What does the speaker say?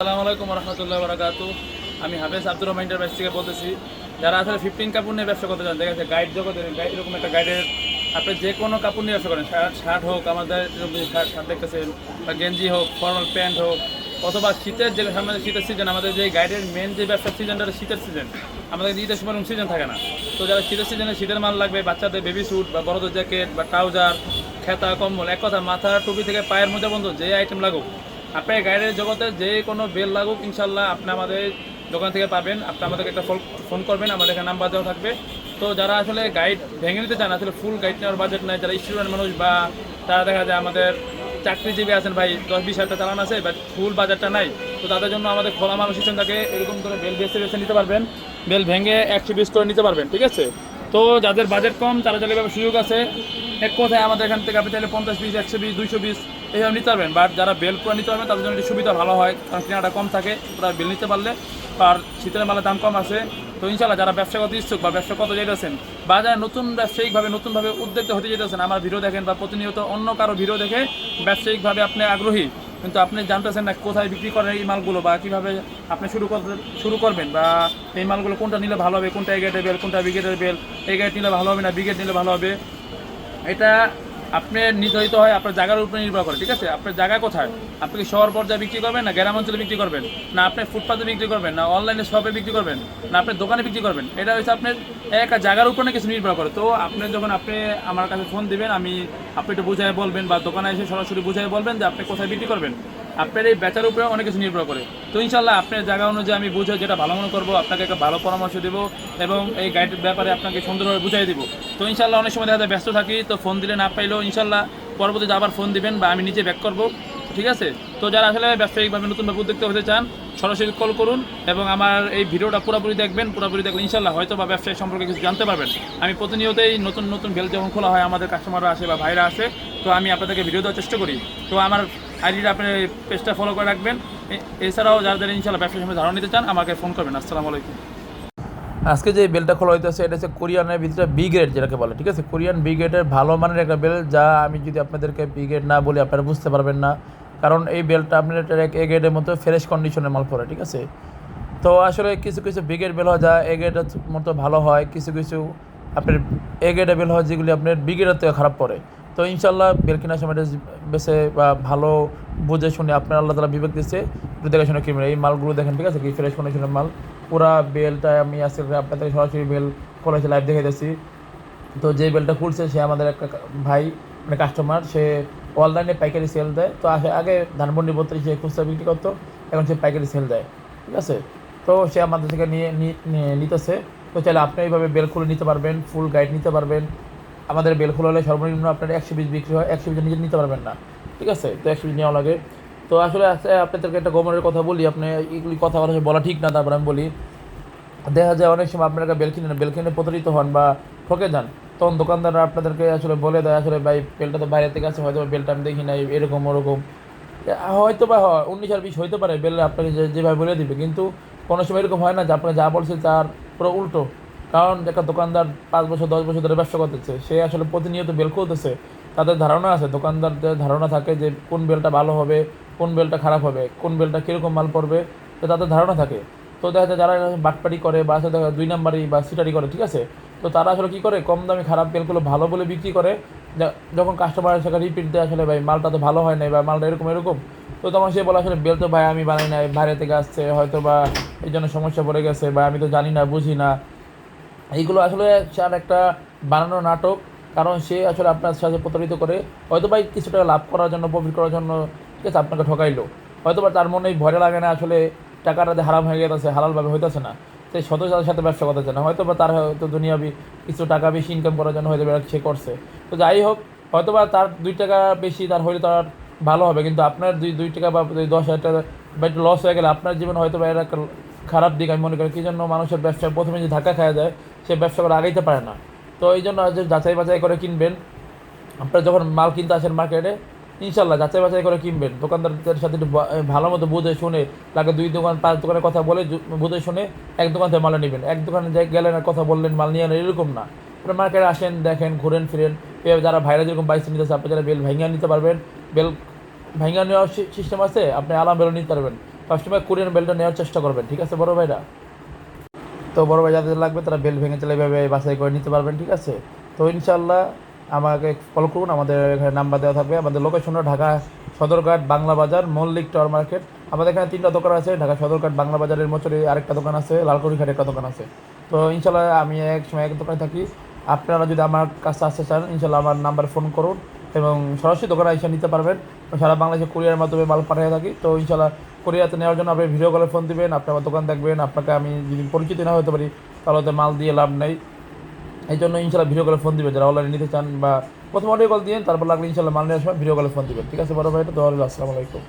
আসসালামু আলাইকুম রহমতুল্লাহ বারাকাতু। আমি হাফেজ আব্দুর রহমান ইন্টারপ্রাইজ থেকে বলতেছি। যারা আসলে 15 কাপড় নিয়ে ব্যবসা করতে চান, দেখা যাচ্ছে গাইড জগতের এরকম একটা গাইডের আপনি যে কোনো কাপড় নিয়ে ব্যবসা করেন, শার্ট হোক, আমাদের শার্ট দেখতেছেন, বা গেঞ্জি হোক, ফর্মাল প্যান্ট হোক, অথবা শীতের যে সামনে শীতের সিজন, আমাদের যে গাইডের মেন যে ব্যবসার সিজনটা শীতের সিজন, আমাদের ঈদের সময় সিজন থাকে না। তো যারা শীতের সিজনে শীতের মাল লাগবে, বাচ্চাদের বেবি স্যুট বা বড়দের জ্যাকেট বা ট্রাউজার, খেতা, কম্বল, এক কথা মাথা টুপি থেকে পায়ের মধ্যে বন্ধু যে আইটেম লাগুক, আপনার গাইডের জগতে যে কোনো বেল লাগুক, ইনশাল্লাহ আপনি আমাদের দোকান থেকে পাবেন। আপনি আমাদেরকে একটা ফোন করবেন, আমাদের এখানে নাম্বার দেওয়া থাকবে। তো যারা আসলে গাইড ভেঙে নিতে চান, আসলে ফুল গাইড নেওয়ার বাজেট নাই, যারা স্টুডেন্ট মানুষ বা তারা দেখা যায় আমাদের চাকরিজীবী আছেন ভাই, 10-20 হাজার চালান আছে, বাট ফুল বাজারটা নাই, তো তাদের জন্য আমাদের খোলা মানুষ সিস্টেম থাকে। এরকম করে বেল বেছে বেছে নিতে পারবেন, বেল ভেঙে 120 করে নিতে পারবেন, ঠিক আছে? তো যাদের বাজেট কম তারা চাইলে এভাবে সুযোগ আছে। এক কথায় আমাদের এখান থেকে আপনি চাইলে 50 পিস, 120, 200 পিস এইভাবে নিতে পারবেন। বাট যারা বেল পুরো নিতে পারবেন তাদের জন্য একটু সুবিধা ভালো হয়, কারণ কেনাটা কম থাকে, পুরো বেল নিতে পারলে। আর শীতের মালের দাম কম আছে। তো ইনশাল্লাহ যারা ব্যবসা করতে ইচ্ছুক বা ব্যবসা করতে যেতেছেন, বা যারা নতুন ব্যবসায়িকভাবে নতুনভাবে উদ্যোক্তা হতে যেতেছেন, আমার ভিডিও দেখেন বা প্রতিনিয়ত অন্য কারো ভিডিও দেখে ব্যবসায়িকভাবে আপনি আগ্রহী, কিন্তু আপনি জানতেছেন না কোথায় বিক্রি করেন এই মালগুলো, বা কীভাবে আপনি শুরু করবেন, বা এই মালগুলো কোনটা নিলে ভালো হবে, কোনটা এগেটের বেল, কোনটা বিগেটের বেল, এগেট নিলে ভালো হবে না বিগেট নিলে ভালো হবে, এটা আপনি নির্ধারিত হয় আপনার জায়গার উপরে নির্ভর করে, ঠিক আছে? আপনার জায়গা কোথায়, আপনি কি শহর পর্যায়ে বিক্রি করবেন, না গ্রাম অঞ্চলে বিক্রি করবেন, না আপনি ফুটপাতে বিক্রি করবেন, না অনলাইনে শপে বিক্রি করবেন, না আপনার দোকানে বিক্রি করবেন, এটা হচ্ছে আপনার একটা জায়গার উপরে কিছু নির্ভর করে। তো আপনি যখন আপনি আমার কাছে ফোন দিবেন, আপনি একটু বুঝাই বলবেন, বা দোকানে এসে সরাসরি বুঝাই বলবেন যে আপনি কোথায় বিক্রি করবেন, আপনার এই বেচার উপরে অনেক কিছু নির্ভর করে। তো ইনশাল্লাহ আপনার জায়গা অনুযায়ী আমি বুঝে যেটা ভালো মনে করবো, আপনাকে একটা ভালো পরামর্শ দেবো, এবং এই গাইডের ব্যাপারে আপনাকে সুন্দরভাবে বুঝাই দিব। তো ইনশাল্লাহ অনেক সময় দেখা যায় ব্যস্ত থাকি, তো ফোন দিলে না পাইলেও ইনশাল্লাহ পরবর্তীতে আবার ফোন দিবেন, বা আমি নিজে ব্যাক করবো, ঠিক আছে? তো যারা আসলে ব্যবসায়িকভাবে নতুনভাবে উদ্যোক্তা হতে চান, সরাসরি কল করুন, এবং আমার এই ভিডিওটা পুরোপুরি দেখবেন। পুরোপুরি দেখলে ইনশাল্লাহ হয়তো বা ব্যবসায়ী সম্পর্কে কিছু জানতে পারবেন। আমি প্রতিনিয়তই নতুন নতুন বেল যখন খোলা হয়, আমাদের কাস্টমাররা আসে বা ভাইরা আসে, তো আমি আপনাদেরকে ভিডিও দেওয়ার চেষ্টা করি। তো আমার আইডিটা আপনি পেজটা ফলো করে রাখবেন। এছাড়াও যারা ইনশাল্লাহ ব্যবসার সম্পর্কে ধারণা নিতে চান, আমাকে ফোন করবেন। আসসালামু আলাইকুম। আজকে যে বেলটা খোলা হইতেছে, এটা হচ্ছে কোরিয়ানের ভিতরে বি গ্রেড যেটাকে বলে, ঠিক আছে? কোরিয়ান বি গ্রেডের ভালো মানের একটা বেল, যা আমি যদি আপনাদেরকে বি গ্রেড না বলি আপনারা বুঝতে পারবেন না, কারণ এই বেলটা আপনার এ গ্রেডের মতো ফ্রেশ কন্ডিশনের মাল পড়ে, ঠিক আছে? তো আসলে কিছু কিছু বি গ্রেড বেল হয় যা এ গ্রেডের মতো ভালো হয়, কিছু কিছু আপনার এ গ্রেডের বেল হয় যেগুলি আপনার বি গ্রেডের থেকে খারাপ পড়ে। তো ইনশাল্লাহ বেল কেনার সময় বেছে বা ভালো বুঝে শুনে আপনার আল্লাহ তালা বিবেক দিচ্ছে, একটু দেখে শুনে কিনবেন। এই মালগুলো দেখেন, ঠিক আছে? কি ফ্রেশ কন্ডিশনের মাল। পুরা বেলটা আমি আজকে আপনাদের সরাসরি বেল খোলাছে লাইভ দেখে যাচ্ছি। তো যে বেলটা খুলছে সে আমাদের একটা ভাই, মানে কাস্টমার, সে অনলাইনে পাইকারি সেল দেয়। তো আগে ধানমন্ডি বলতে সে খুচরা বিক্রি করতো, এখন সে পাইকারি সেল দেয়, ঠিক আছে? তো সে আমাদের থেকে নিতেছে। তো চাইলে আপনি এইভাবে বেল খুলে নিতে পারবেন, ফুল গাইড নিতে পারবেন। আমাদের বেল খোলা হলে সর্বনিম্ন আপনার 120 বিক্রি হয়, 120 নিজে নিতে পারবেন না, ঠিক আছে? তো 120 নেওয়া লাগে। তো আসলে আপনাদেরকে একটা গোমরের কথা বলি, আপনি এগুলি কথা বলা ঠিক না, তারপর আমি বলি। দেখা যায় অনেক সময় আপনারা বেল কিনে প্রতারিত হন বা ঠকে যান, তখন দোকানদাররা আপনাদেরকে আসলে বলে দেয়, আসলে ভাই বেলটা তো বাইরে থেকে আছে, হয়তো বেলটা আমি দেখি নাই, এরকম ওরকম। হয়তো বা 19 আর 20 হইতে পারে বেল আপনাকে যেভাবে বলে দিবে, কিন্তু কোনো সময় এরকম হয় না যে আপনাকে যা বলছে তার পুরো উল্টো। কারণ একটা দোকানদার 5 বছর 10 বছর ধরে ব্যবসা করতেছে, সে আসলে প্রতিনিয়ত বেল খুলতেছে, তাদের ধারণা আছে, দোকানদারদের ধারণা থাকে যে কোন বেলটা ভালো হবে, কোন বেলটা খারাপ হবে, কোন বেলটা কীরকম মাল পড়বে, তো তাদের ধারণা থাকে। তো দেখা যায় যারা বাটপাটি করে বা আসলে দেখা 2 নাম্বারি বা সিটারি করে, ঠিক আছে? তো তারা আসলে কী করে, কম দামি খারাপ বেলগুলো ভালো বলে বিক্রি করে। যখন কাস্টমারের সাথে রিপিট দেয়, আসলে ভাই মালটা তো ভালো হয় নাই বা মালটা এরকম এরকম, তো তখন সে বলে আসলে বেল তো ভাই আমি বানাই নাই, বাইরে থেকে আসছে, হয়তো বা এই জন্য সমস্যা পড়ে গেছে, বা আমি তো জানি না, বুঝি না। এইগুলো আসলে তার একটা বানানো নাটক, কারণ সে আসলে আপনার সাথে প্রতারিত করে, হয়তো বা কিছু টাকা লাভ করার জন্য, প্রফিট করার জন্য, ঠিক আছে, আপনাকে ঠকাইলো। হয়তো বা তার মনে ভয় লাগে না, আসলে টাকাটা যে হারাম হয়ে গেছে, হালালভাবে হইতেছে না, সেই সদস্যদের সাথে ব্যবসা করতেছে না, হয়তো বা তার হয়তো দুনিয়াবি কিছু টাকা বেশি ইনকাম করার জন্য হয়তো সে করছে। তো যাই হোক, হয়তো বা তার 2 টাকা বেশি তার হইলে তার ভালো হবে, কিন্তু আপনার দুই টাকা বা 10,000 টাকা বা একটু লস হয়ে গেলে আপনার জীবন হয়তো বা এর একটা খারাপ দিক আমি মনে করি। কী জন্য মানুষের ব্যবসা প্রথমে যে ধাক্কা খাওয়া যায়, সে ব্যবসা করে আগাইতে পারে না। তো এই জন্য যে যাচাই বাছাই করে কিনবেন, আপনারা যখন মাল কিনতে আসেন মার্কেটে, ইনশাল্লাহ যাচাই বাছাই করে কিনবেন। দোকানদারদের সাথে একটু ভালো মতো বুঝে শুনে, লাগে 2 দোকান 5 দোকানের কথা বলে বুঝে শুনে এক দোকান থেকে মাল নেবেন। এক দোকানে যাই গেলেন আর কথা বললেন, মাল নিয়ে আনেন, এরকম না। আপনার মার্কেটে আসেন, দেখেন, ঘুরেন ফিরেন। যারা ভাইরা যেরকম বাইসে নিতেছে, আপনি যারা বেল ভাঙিয়ে নিতে পারবেন, বেল ভাঙিয়ে নেওয়ার সিস্টেম আছে, আপনি আলাম বেলও নিতে পারবেন। সবসময় কোরিয়ান বেলটা নেওয়ার চেষ্টা করবেন, ঠিক আছে বড় ভাইরা? তো বড় ভাই যাদের লাগবে তারা বেল ভেঙে চলে এইভাবে বাছাই করে নিতে পারবেন, ঠিক আছে? তো ইনশাল্লাহ আমাকে ফলো করুন, আমাদের এখানে নাম্বার দেওয়া থাকবে। আমাদের লোকেশন হলো ঢাকা সদরঘাট বাংলা বাজার মল্লিক টাওয়ার মার্কেট। আমাদের এখানে 3টা দোকান আছে, ঢাকা সদরঘাট বাংলা বাজারের মোচরে আরেকটা দোকান আছে, লালকুড়িঘাটে একটা দোকান আছে। তো ইনশাল্লাহ আমি এক সময় এক দোকানে থাকি। আপনারা যদি আমার কাছে আসতে চান ইনশাল্লাহ আমার নাম্বার ফোন করুন এবং সরাসরি দোকানে এসে নিতে পারবেন। সারা বাংলাদেশে কুরিয়ার মাধ্যমে মাল পাঠিয়ে থাকি। তো ইনশাল্লাহ কোরিয়াতে নেওয়ার জন্য আপনি ভিডিও কলে ফোন দিবেন, আপনি আমার দোকান দেখবেন। আপনাকে আমি যদি পরিচিত না হতে পারি তাহলে তো মাল দিয়ে লাভ নেই। এই জন্য ইনশাল্লাহ ভিডিও কলে ফোন দিবেন যারা অনলাইনে নিতে চান, বা প্রথম অডিও কল দিন, তারপর লাগলে ইনশাল্লাহ মাল নেওয়ার সময় ভিডিও কলে ফোন দিবেন, ঠিক আছে বড় ভাই? তো আসসালামু আলাইকুম।